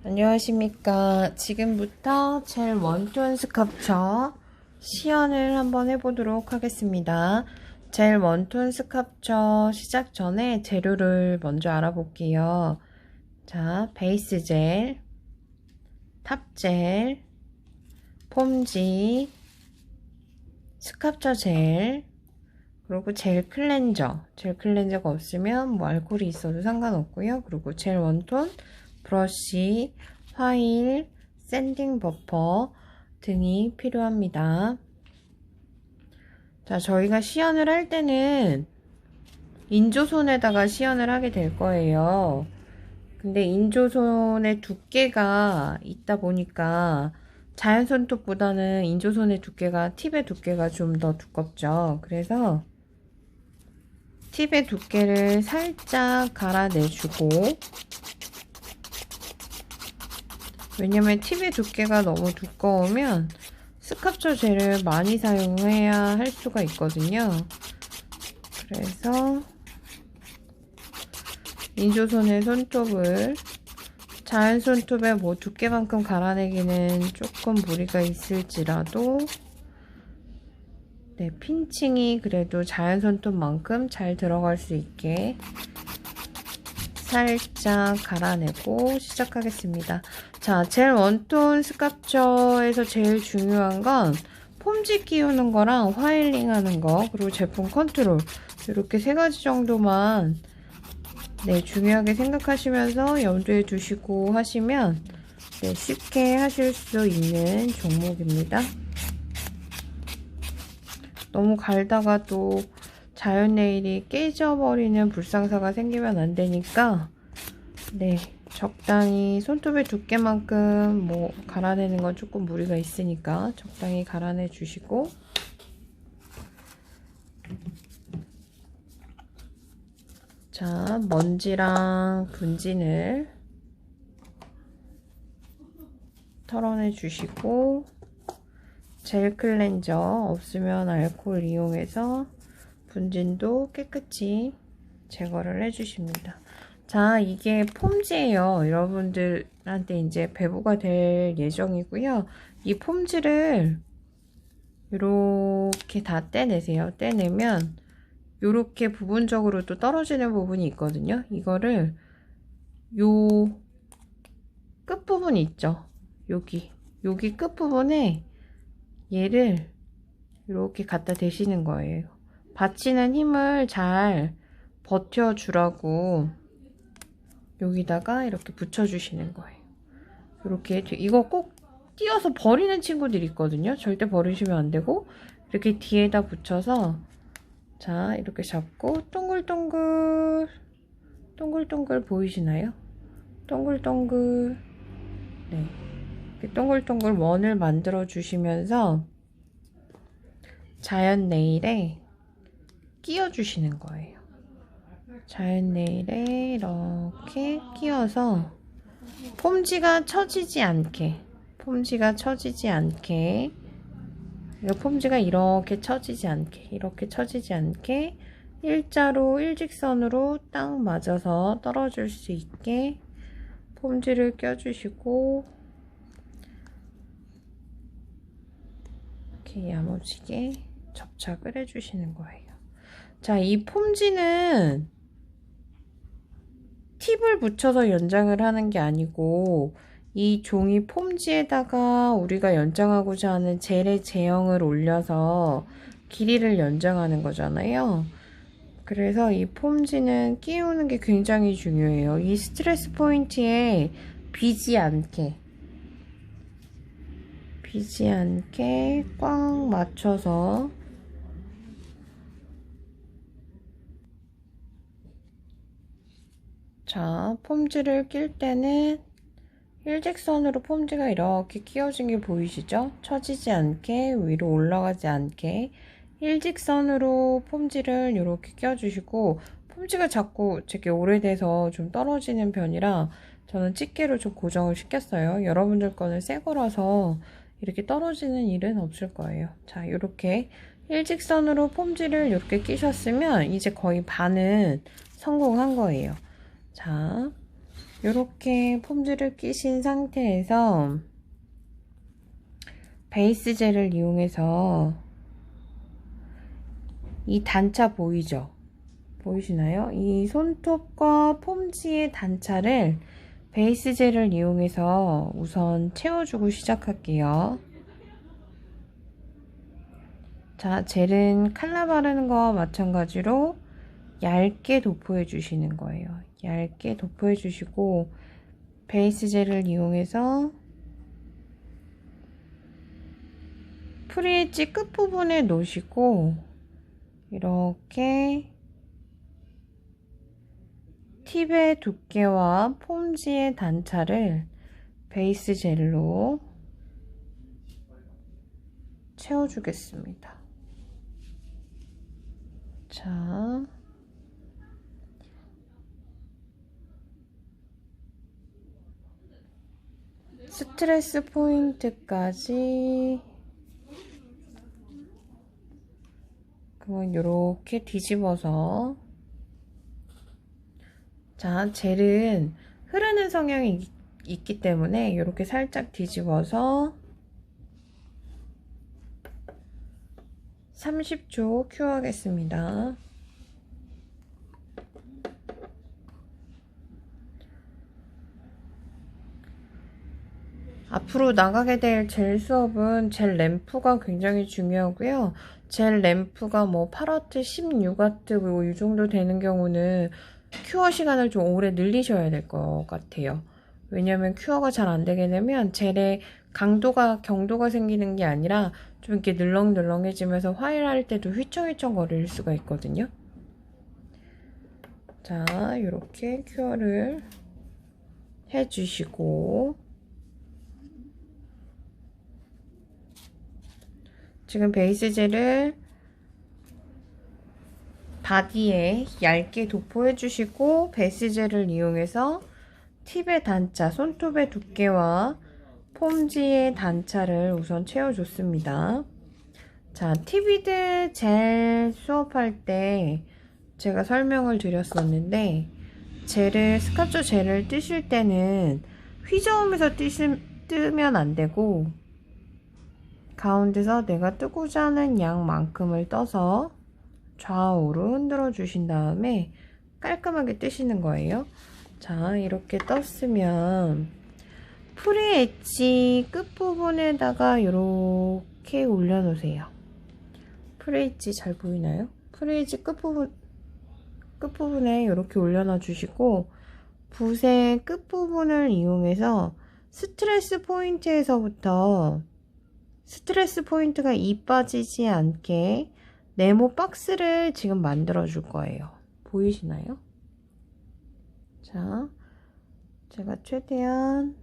안녕하십니까. 지금부터 젤 원톤 스컵처 시연을 한번 해보도록 하겠습니다. 젤 원톤 스컵처 시작 전에 재료를 먼저 알아볼게요. 자, 베이스 젤, 탑젤, 폼지, 스컵처 젤, 그리고 젤 클렌저. 젤 클렌저가 없으면 뭐 알코올이 있어도 상관없고요. 그리고 젤 원톤, 브러쉬, 파일, 샌딩 버퍼 등이 필요합니다. 자, 저희가 시연을 할 때는 인조손에다가 시연을 하게 될 거예요. 근데 인조손의 두께가 있다 보니까 자연 손톱보다는 인조손의 두께가, 팁의 두께가 좀 더 두껍죠. 그래서 팁의 두께를 살짝 갈아내주고, 왜냐면 팁의 두께가 너무 두꺼우면 스컵처 젤을 많이 사용해야 할 수가 있거든요. 그래서 인조손의 손톱을 자연 손톱의 뭐 두께만큼 갈아내기는 조금 무리가 있을지라도 네, 핀칭이 그래도 자연 손톱만큼 잘 들어갈 수 있게 살짝 갈아내고 시작하겠습니다. 자, 젤 원톤 스컵처에서 제일 중요한 건 폼지 끼우는 거랑 화일링 하는 거, 그리고 제품 컨트롤, 이렇게 세 가지 정도만 네, 중요하게 생각하시면서 염두에 두시고 하시면 네, 쉽게 하실 수 있는 종목입니다. 너무 갈다가 또 자연 네일이 깨져버리는 불상사가 생기면 안 되니까 네, 적당히 손톱의 두께만큼 뭐 갈아내는 건 조금 무리가 있으니까 적당히 갈아내 주시고, 자, 먼지랑 분진을 털어내 주시고, 젤 클렌저 없으면 알코올 이용해서 분진도 깨끗이 제거를 해주십니다. 자, 이게 폼지예요. 여러분들한테 이제 배부가 될 예정이고요. 이 폼지를 이렇게 다 떼내세요. 떼내면 이렇게 부분적으로 또 떨어지는 부분이 있거든요. 이거를 요 끝부분 있죠. 여기 끝부분에 얘를 이렇게 갖다 대시는 거예요. 받치는 힘을 잘 버텨주라고 여기다가 이렇게 붙여주시는 거예요. 이렇게 이거 꼭 띄어서 버리는 친구들이 있거든요. 절대 버리시면 안 되고 이렇게 뒤에다 붙여서 자, 이렇게 잡고 동글동글 보이시나요? 동글동글 네, 이렇게 동글동글 원을 만들어 주시면서 자연 네일에 끼워 주시는 거예요. 자연 네일에 이렇게 끼워서 폼지가 처지지 않게 폼지가 이렇게 처지지 않게 일자로 일직선으로 딱 맞아서 떨어질 수 있게 폼지를 껴주시고 이렇게 야무지게 접착을 해주시는 거예요. 자, 이 폼지는 팁을 붙여서 연장을 하는 게 아니고 이 종이 폼지에다가 우리가 연장하고자 하는 젤의 제형을 올려서 길이를 연장하는 거잖아요. 그래서 이 폼지는 끼우는 게 굉장히 중요해요. 이 스트레스 포인트에 비지 않게 꽉 맞춰서 자, 폼지를 낄 때는 일직선으로 폼지가 이렇게 끼워진 게 보이시죠? 처지지 않게, 위로 올라가지 않게 일직선으로 폼지를 이렇게 껴주시고, 폼지가 자꾸 되게 오래돼서 좀 떨어지는 편이라 저는 집게로 좀 고정을 시켰어요. 여러분들 거는 새 거라서 이렇게 떨어지는 일은 없을 거예요. 자, 이렇게 일직선으로 폼지를 이렇게 끼셨으면 이제 거의 반은 성공한 거예요. 자, 이렇게 폼즈를 끼신 상태에서 베이스 젤을 이용해서 이 단차 보이죠? 보이시나요? 이 손톱과 폼지의 단차를 베이스 젤을 이용해서 우선 채워주고 시작할게요. 자, 젤은 칼라 바르는 거와 마찬가지로 얇게 도포해 주시는 거예요. 얇게 도포해 주시고 베이스 젤을 이용해서 프리엣지 끝부분에 놓으시고 이렇게 팁의 두께와 폼지의 단차를 베이스 젤로 채워주겠습니다. 자, 스트레스 포인트까지 그러면 이렇게 뒤집어서, 자, 젤은 흐르는 성향이 있기 때문에 이렇게 살짝 뒤집어서 30초 큐하겠습니다. 앞으로 나가게 될 젤 수업은 젤 램프가 굉장히 중요하고요. 젤 램프가 뭐 8W, 16W 뭐 이 정도 되는 경우는 큐어 시간을 좀 오래 늘리셔야 될 것 같아요. 왜냐면 큐어가 잘 안 되게 되면 젤의 경도가 생기는 게 아니라 좀 이렇게 늘렁늘렁해지면서 화일할 때도 휘청휘청 거릴 수가 있거든요. 자, 이렇게 큐어를 해주시고, 지금 베이스 젤을 바디에 얇게 도포해 주시고 베이스 젤을 이용해서 팁의 단차, 손톱의 두께와 폼지의 단차를 우선 채워줬습니다. 자, 티비드 젤 수업할 때 제가 설명을 드렸었는데, 스카초 젤을 뜨실 때는 휘저으면서 뜨면 안 되고 가운데서 내가 뜨고자 하는 양만큼을 떠서 좌우로 흔들어 주신 다음에 깔끔하게 뜨시는 거예요. 자, 이렇게 떴으면 프리 엣지 끝부분에다가 이렇게 올려놓으세요. 프리 엣지 잘 보이나요? 프리 엣지 끝부분에 이렇게 올려놔 주시고, 붓의 끝부분을 이용해서 스트레스 포인트에서부터 스트레스 포인트가 이 빠지지 않게 네모 박스를 지금 만들어 줄 거예요. 보이시나요? 자, 제가 최대한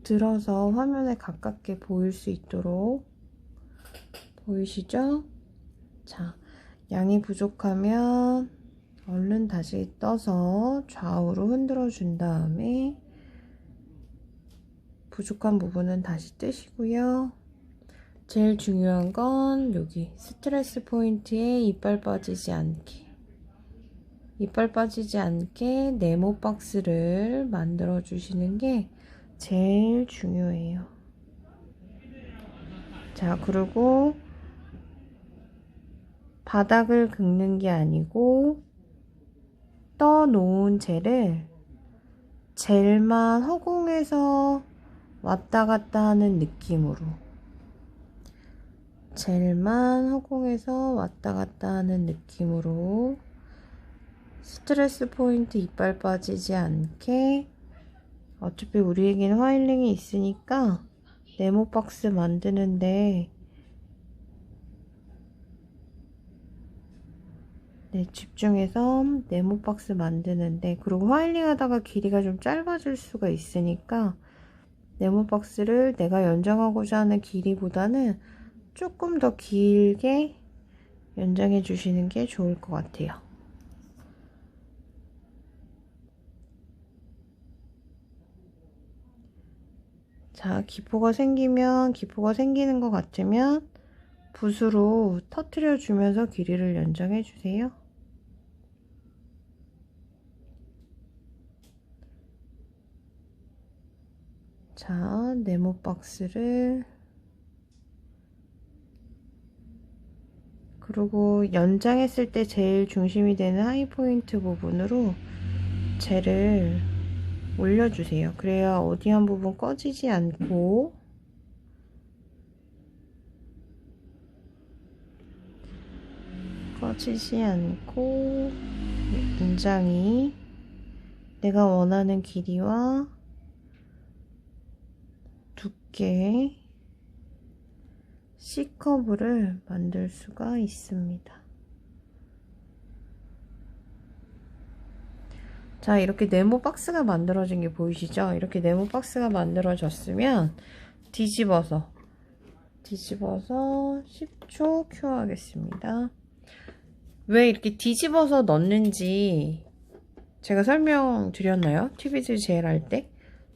들어서 화면에 가깝게 보일 수 있도록, 보이시죠? 자, 양이 부족하면 얼른 다시 떠서 좌우로 흔들어 준 다음에 부족한 부분은 다시 뜨시고요. 제일 중요한 건 여기 스트레스 포인트에 이빨 빠지지 않게 네모 박스를 만들어 주시는 게 제일 중요해요. 자, 그리고 바닥을 긁는 게 아니고 떠놓은 젤만 허공에서 왔다 갔다 하는 느낌으로, 스트레스 포인트 이빨 빠지지 않게, 어차피 우리에게는 화일링이 있으니까 네모 박스 만드는데 집중해서 네모 박스 만드는데, 그리고 화일링 하다가 길이가 좀 짧아질 수가 있으니까 네모 박스를 내가 연장하고자 하는 길이보다는 조금 더 길게 연장해 주시는 게 좋을 것 같아요. 자, 기포가 생기는 것 같으면 붓으로 터트려 주면서 길이를 연장해 주세요. 자, 네모 박스를 그리고 연장했을 때 제일 중심이 되는 하이포인트 부분으로 젤을 올려주세요. 그래야 어디 한 부분 꺼지지 않고 연장이 내가 원하는 길이와 두께 C커브를 만들 수가 있습니다. 자, 이렇게 네모 박스가 만들어진 게 보이시죠? 이렇게 네모 박스가 만들어졌으면 뒤집어서 10초 큐 하겠습니다. 왜 이렇게 뒤집어서 넣는지 제가 설명드렸나요? TV즈 젤 할 때?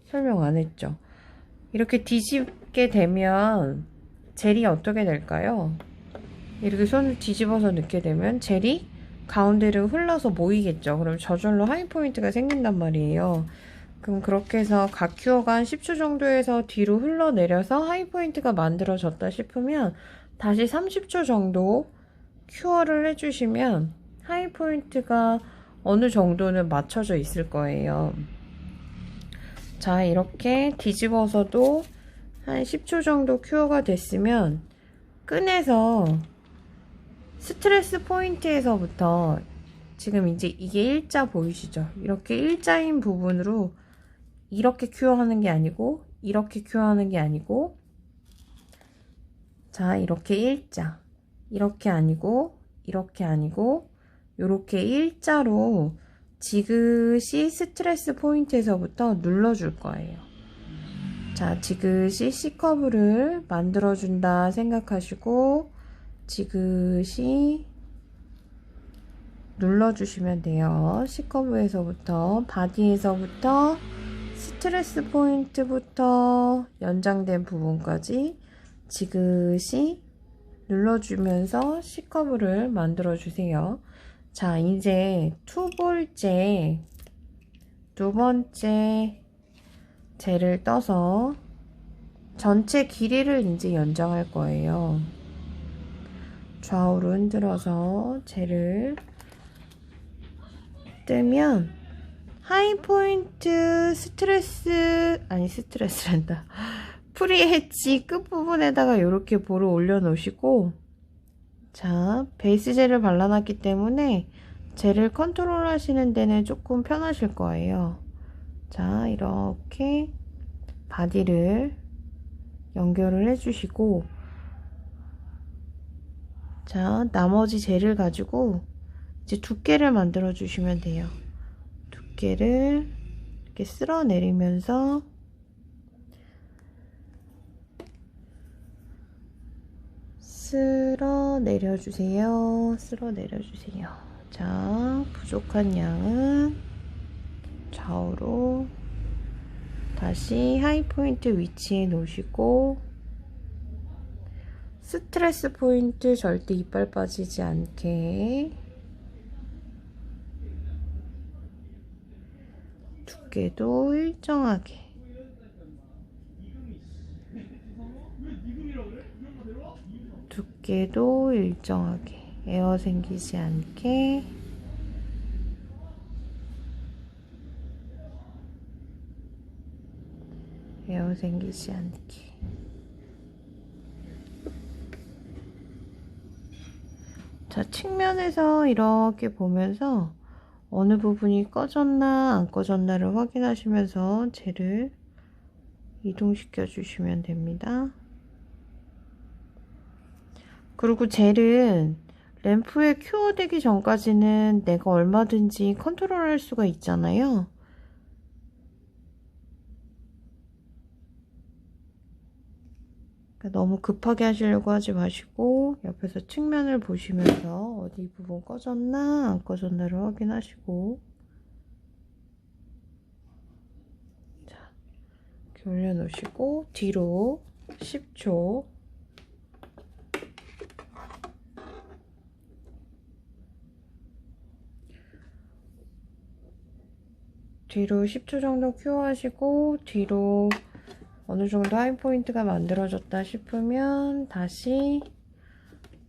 설명 안 했죠? 이렇게 뒤집게 되면 젤이 어떻게 될까요? 이렇게 손을 뒤집어서 넣게 되면 젤이 가운데를 흘러서 모이겠죠. 그럼 저절로 하이포인트가 생긴단 말이에요. 그럼 그렇게 해서 각 큐어가 한 10초 정도에서 뒤로 흘러내려서 하이포인트가 만들어졌다 싶으면 다시 30초 정도 큐어를 해주시면 하이포인트가 어느 정도는 맞춰져 있을 거예요. 자, 이렇게 뒤집어서도 한 10초 정도 큐어가 됐으면 끈에서 스트레스 포인트에서부터 지금 이제 이게 일자 보이시죠? 이렇게 일자인 부분으로 이렇게 큐어하는 게 아니고 이렇게 큐어하는 게 아니고 자, 이렇게 일자 이렇게 아니고 이렇게 아니고 이렇게 일자로 지그시 스트레스 포인트에서부터 눌러줄 거예요. 자, 지그시 C커브를 만들어준다 생각하시고 지그시 눌러주시면 돼요. C커브에서부터 바디에서부터 스트레스 포인트부터 연장된 부분까지 지그시 눌러주면서 C커브를 만들어주세요. 자, 이제 두 번째 젤을 떠서 전체 길이를 이제 연장할 거예요. 좌우로 흔들어서 젤을 뜨면 하이포인트 스트레스란다. 프리 엣지 끝부분에다가 이렇게 볼을 올려 놓으시고 자, 베이스 젤을 발라놨기 때문에 젤을 컨트롤 하시는 데는 조금 편하실 거예요. 자, 이렇게 바디를 연결을 해주시고 자, 나머지 젤을 가지고 이제 두께를 만들어 주시면 돼요. 두께를 이렇게 쓸어 내리면서 쓸어 내려주세요. 자, 부족한 양은 좌우로 다시 하이포인트 위치에 놓으시고 스트레스 포인트 절대 이빨 빠지지 않게 두께도 일정하게 에어 생기지 않게 자, 측면에서 이렇게 보면서 어느 부분이 꺼졌나 안 꺼졌나를 확인하시면서 젤을 이동시켜 주시면 됩니다. 그리고 젤은 램프에 큐어 되기 전까지는 내가 얼마든지 컨트롤할 수가 있잖아요. 그러니까 너무 급하게 하시려고 하지 마시고 옆에서 측면을 보시면서 어디 부분 꺼졌나 안 꺼졌나를 확인하시고 자, 이렇게 올려놓으시고 뒤로 10초 정도 큐어하시고 뒤로 어느 정도 하이포인트가 만들어졌다 싶으면 다시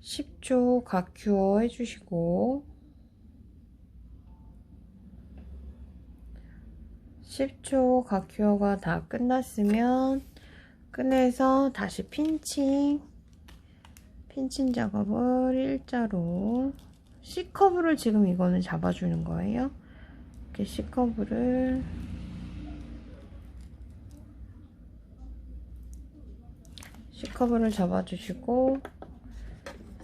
10초 각큐어 해주시고 10초 각큐어가 다 끝났으면 꺼내서 다시 핀칭 작업을 일자로 C커브를 지금 이거는 잡아주는 거예요. 이렇게 C커브를 잡아주시고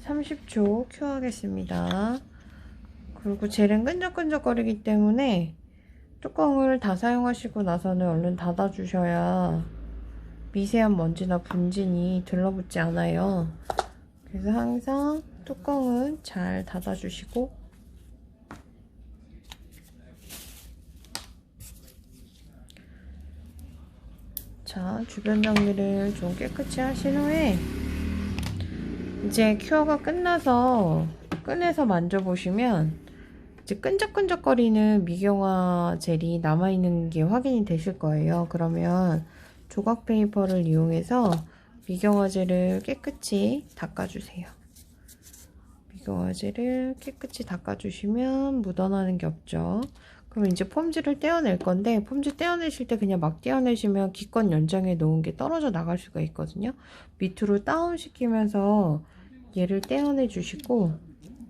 30초 큐 하겠습니다. 그리고 젤은 끈적끈적거리기 때문에 뚜껑을 다 사용하시고 나서는 얼른 닫아주셔야 미세한 먼지나 분진이 들러붙지 않아요. 그래서 항상 뚜껑은 잘 닫아주시고 자, 주변 정리를 좀 깨끗이 하신 후에 이제 큐어가 끝나서 꺼내서 만져보시면 이제 끈적끈적거리는 미경화 젤이 남아있는 게 확인이 되실 거예요. 그러면 조각 페이퍼를 이용해서 미경화 젤을 깨끗이 닦아주세요. 미경화 젤을 깨끗이 닦아주시면 묻어나는 게 없죠. 그럼 이제 폼지를 떼어낼 건데 폼지 떼어내실 때 그냥 막 떼어내시면 기껏 연장해 놓은 게 떨어져 나갈 수가 있거든요. 밑으로 다운시키면서 얘를 떼어내 주시고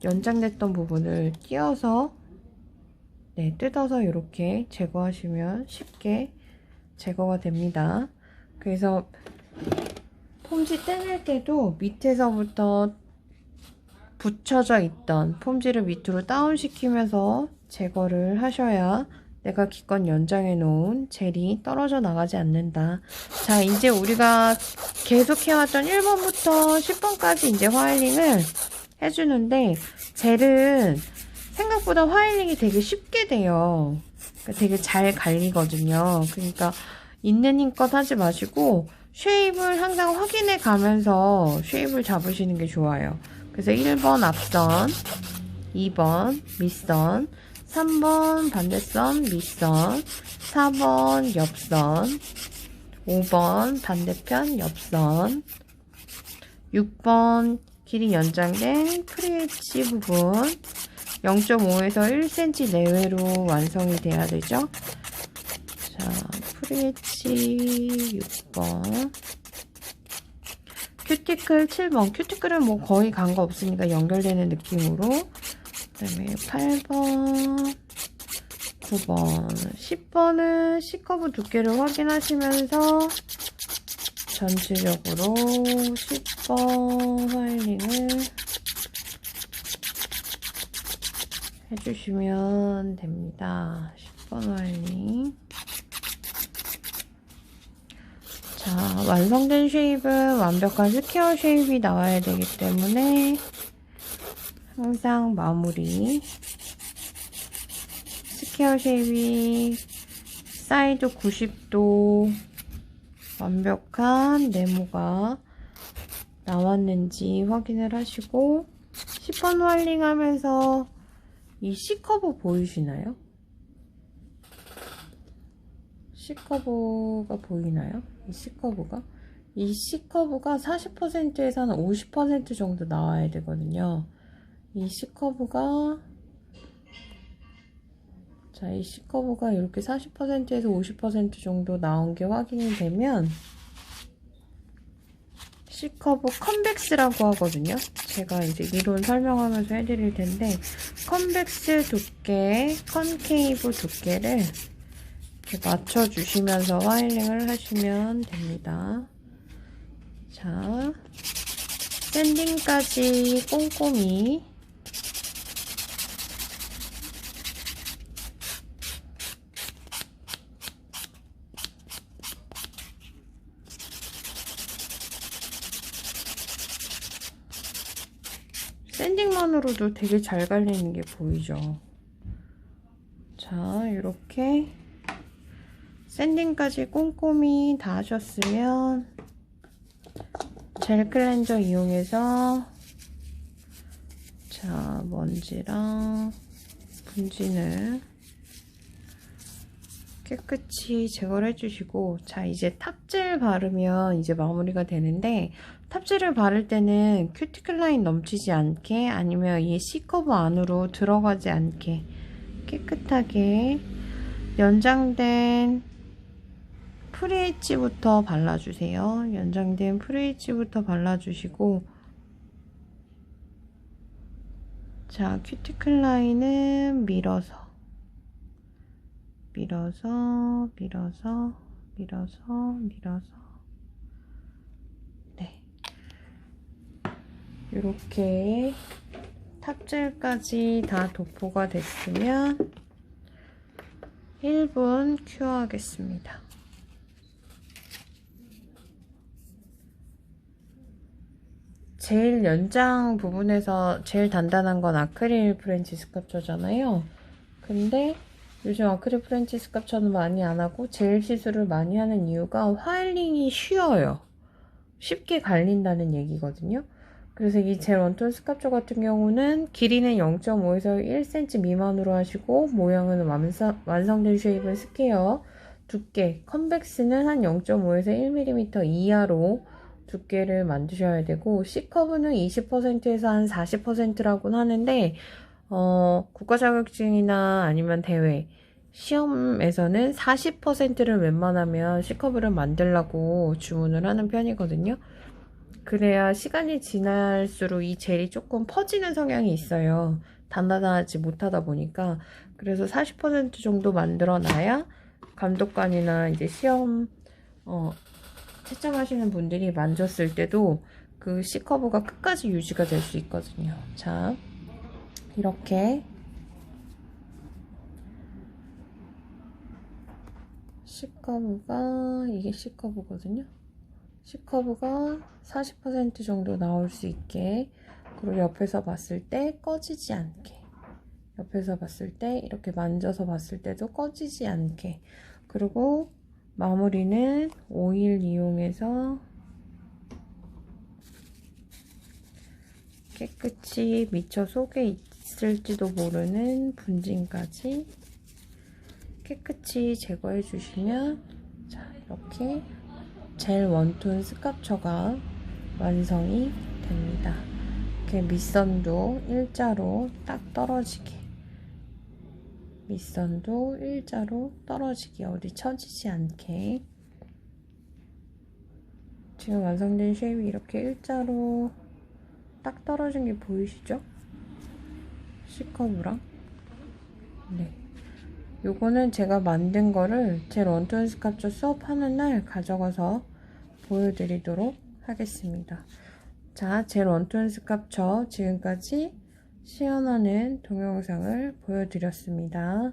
연장됐던 부분을 띄어서 뜯어서 이렇게 제거하시면 쉽게 제거가 됩니다. 그래서 폼지 떼낼 때도 밑에서부터 붙여져 있던 폼지를 밑으로 다운시키면서 제거를 하셔야 내가 기껏 연장해 놓은 젤이 떨어져 나가지 않는다. 자, 이제 우리가 계속 해왔던 1번부터 10번까지 이제 화일링을 해주는데 젤은 생각보다 화일링이 되게 쉽게 돼요. 그러니까 되게 잘 갈리거든요. 그러니까 있는 힘껏 하지 마시고 쉐입을 항상 확인해 가면서 쉐입을 잡으시는 게 좋아요. 그래서 1번 앞선, 2번 밑선, 3번 반대선 밑선, 4번 옆선, 5번 반대편 옆선, 6번 길이 연장된 프리엣지 부분 0.5에서 1cm 내외로 완성이 돼야 되죠. 자, 프리엣지 6번, 큐티클 7번. 큐티클은 뭐 거의 간 거 없으니까 연결되는 느낌으로. 그 다음에 8번, 9번, 10번은 C커브 두께를 확인하시면서 전체적으로 10번 화일링을 해주시면 됩니다. 10번 화일링. 자, 완성된 쉐입은 완벽한 스퀘어 쉐입이 나와야 되기 때문에 항상 마무리 스퀘어 쉐입이 사이드 90도 완벽한 네모가 나왔는지 확인을 하시고 10번 화일링 하면서 이 C커브 보이시나요? C커브가 보이나요? 이 C커브가 40%에서 한 50% 정도 나와야 되거든요. 이 C커브가 이렇게 40%에서 50% 정도 나온 게 확인이 되면 C커브 컨벡스라고 하거든요. 제가 이제 이론 설명하면서 해드릴 텐데 컨벡스 두께, 컨케이브 두께를 이렇게 맞춰주시면서 화일링을 하시면 됩니다. 자, 샌딩까지 꼼꼼히 샌딩만으로도 되게 잘 갈리는 게 보이죠. 자, 이렇게 샌딩까지 꼼꼼히 다 하셨으면 젤 클렌저 이용해서 자, 먼지랑 분진을 깨끗이 제거를 해주시고, 자, 이제 탑젤 바르면 이제 마무리가 되는데, 탑젤을 바를 때는 큐티클 라인 넘치지 않게, 아니면 이 C커브 안으로 들어가지 않게 깨끗하게 연장된 프리헤치부터 발라주세요. 연장된 프리헤치부터 발라주시고, 자, 큐티클 라인은 밀어서 네, 이렇게 탑젤까지 다 도포가 됐으면 1분 큐어하겠습니다. 제일 연장 부분에서 제일 단단한 건 아크릴 프렌치 스culpture잖아요. 근데 요즘 아크릴 프렌치 스culpture는 많이 안 하고 젤 시술을 많이 하는 이유가 화일링이 쉬워요. 쉽게 갈린다는 얘기거든요. 그래서 이 젤 원톤 스culpture 같은 경우는 길이는 0.5에서 1cm 미만으로 하시고, 모양은 완성된 쉐입은 스퀘어, 두께, 컨벡스는 한 0.5에서 1mm 이하로 두께를 만드셔야 되고, C커브는 20%에서 한 40%라고는 하는데, 국가 자격증이나 아니면 대회, 시험에서는 40%를 웬만하면 C커브를 만들라고 주문을 하는 편이거든요. 그래야 시간이 지날수록 이 젤이 조금 퍼지는 성향이 있어요. 단단하지 못하다 보니까. 그래서 40% 정도 만들어 놔야 감독관이나 이제 시험 채점하시는 분들이 만졌을 때도 그 C커브가 끝까지 유지가 될 수 있거든요. 자, 이렇게 C커브가, 이게 C커브거든요. C커브가 40% 정도 나올 수 있게, 그리고 옆에서 봤을 때 꺼지지 않게, 옆에서 봤을 때 이렇게 만져서 봤을 때도 꺼지지 않게, 그리고 마무리는 오일 이용해서 깨끗이 미처 속에 있을지도 모르는 분진까지 깨끗이 제거해 주시면, 자, 이렇게 젤 원톤 스culpture가 완성이 됩니다. 이렇게 밑선도 일자로 딱 떨어지게, 밑선도 일자로 떨어지게, 어디 처지지 않게. 지금 완성된 쉐입이 이렇게 일자로 딱 떨어진 게 보이시죠? C커브랑. 네, 요거는 제가 만든 거를 젤 원톤 스culpture 수업하는 날 가져가서 보여드리도록 하겠습니다. 자, 젤 원톤 스culpture 지금까지 시연하는 동영상을 보여드렸습니다.